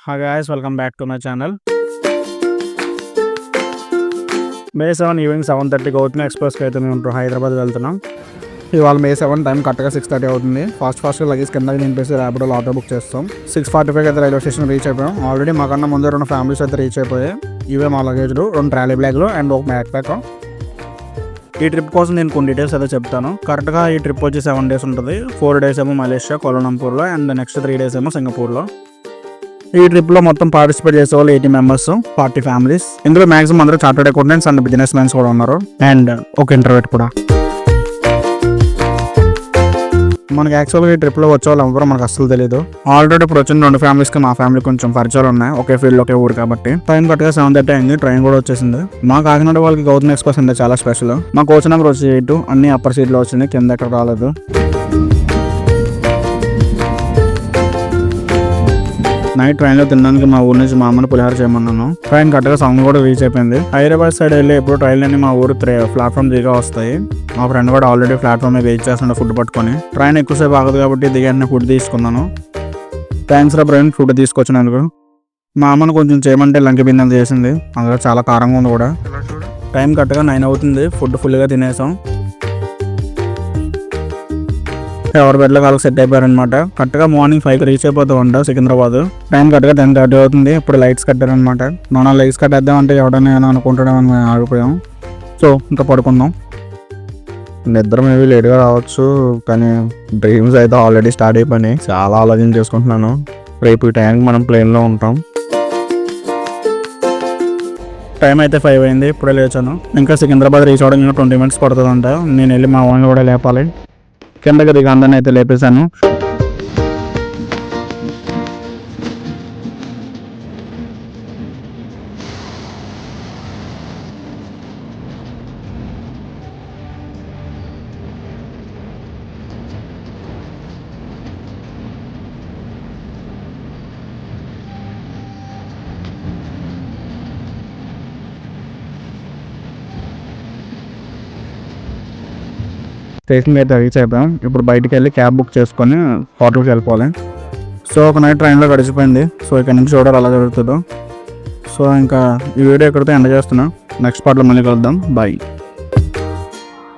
Hi guys, welcome back to my channel. May 7 evening 7:30 అవుతుంది. ఎక్స్ప్రెస్కి అయితే మేము హైదరాబాద్ వెళ్తున్నాం. ఇవాళ మే 7 టైం కరెక్ట్గా 6:30 అవుతుంది. ఫాస్ట్గా లగేజ్ కింద నింపేసి ర్యాపిడోలో ఆటో బుక్ చేస్తాం. 6:45 అయితే రైల్వే స్టేషన్ రీచ్ అయిపోయాం. ఆల్రెడీ మాకన్నా ముందే 2 ఫ్యామిలీస్ అయితే రీచ్ అయిపోయాయి. ఇవే మా లగేజ్లు, 2 ట్రాలీ బ్యాగ్లు అండ్ ఒక బ్యాక్ ప్యాక్. ఈ ట్రిప్ కోసం నేను కొన్ని డీటెయిల్స్ అయితే చెప్తాను. కరెక్ట్గా ఈ ట్రిప్ వచ్చి 7 days ఉంటుంది. 4 days ఏమో మలేషియా కోలాలంపూర్లో అండ్ నెక్స్ట్ 3 days ఏమో సింగపూర్లో. ఈ ట్రిప్లో మొత్తం పార్టిసిపేట్ చేసే వాళ్ళు 80 members, 40 ఫ్యామిలీస్. ఇందులో మాక్సిమం అందరూ chartered accountants and business mans కూడా ఉన్నారు అండ్ ఒక ఇంటర్వ్యూ కూడా. మనకి యాక్చువల్గా ఈ ట్రిప్లో వచ్చే వాళ్ళు ఎవరో మనకు అస్సలు తెలియదు. ఆల్రెడీ ఇప్పుడు వచ్చిన 2 ఫ్యామిలీస్కి మా ఫ్యామిలీ కొంచెం పరిచయాలు ఉన్నాయి. ఒకే ఫీల్డ్ ఒకే ఊరు కాబట్టి. టైం కరెక్ట్గా 7:30 అయింది. ట్రైన్ కూడా వచ్చేసింది. మా కాకినాడ వాళ్ళకి గౌతమ్ ఎక్స్ప్రెస్ అంటే చాలా స్పెషల్. మా కోచ్ నెంబర్ వచ్చి 8, అన్ని అప్పర్ సీట్లో వచ్చింది, కింద ఎక్కడ రాలేదు. నైట్ ట్రైన్లో తినడానికి మా ఊరు నుంచి మా అమ్మని పులిహార చేయమన్నాను. ట్రైన్ కరెక్ట్గా 7 కూడా రీచ్ అయిపోయింది. హైదరాబాద్ సైడ్ వెళ్ళి ఎప్పుడు ట్రైన్లన్నీ మా ఊరు ప్లాట్ఫామ్ దిగా వస్తాయి. మా ఫ్రెండ్ కూడా ఆల్రెడీ ప్లాట్ఫామ్ మీద వెయిట్ చేస్తున్నాడు ఫుడ్ పట్టుకొని. ట్రైన్ ఎక్కువసేపు ఆగదు కాబట్టి దిగానే ఫుడ్ తీసుకున్నాను. థ్యాంక్స్ రా బ్రెయిన్, ఫుడ్ తీసుకొచ్చినందుకు. మా అమ్మను కొంచెం చేయమంటే లంక బిందెలు చేసింది, అందులో చాలా కారంగా ఉంది కూడా. టైం కరెక్ట్గా 9 అవుతుంది. ఫుడ్ ఫుల్గా తినేసాం. ఎవరి బెడ్లో వాళ్ళకి సెట్ అయిపోయారనమాట. కరెక్ట్గా మార్నింగ్ 5కి రీచ్ అయిపోతామంట సికింద్రాబాద్. టైం కరెక్ట్గా 10:30 అవుతుంది. ఇప్పుడు లైట్స్ కట్టారనమాట. మనం లైట్స్ కట్టేద్దామంటే ఎవడన్నా అనుకుంటాడేమని మేము ఆగిపోయాం. సో ఇంకా పడుకుందాం. నిద్ర మేబీ లేట్గా రావచ్చు, కానీ డ్రీమ్స్ అయితే ఆల్రెడీ స్టార్ట్ అయిపోయినాయి. చాలా ఆలోచన చేసుకుంటున్నాను. రేపు ఈ టైంకి మనం ప్లేన్లో ఉంటాం. టైం అయితే 5 అయింది. ఇప్పుడే లేచాను. ఇంకా సికింద్రాబాద్ రీచ్ అవ్వడం ఇంకా 20 minutes పడుతుందంట. నేను వెళ్ళి మా ఓన్ కూడా లేపాలి. కిందకి దిగా అందరిని అయితే లేపేశాను. స్టేషన్కి అయితే రీచ్ అయిపోయాం. ఇప్పుడు బయటికి వెళ్ళి క్యాబ్ బుక్ చేసుకొని హోటల్కి వెళ్ళిపోవాలి. సో ఒక నైట్ ట్రైన్లో గడిచిపోయింది. సో ఇక్కడ నుంచి చూడాలి అలా జరుగుతుందో. సో ఇంకా ఈ వీడియో ఎక్కడితో ఎండ్ చేస్తున్నా. నెక్స్ట్ పార్ట్లో మళ్ళీ కలుద్దాం. బాయ్.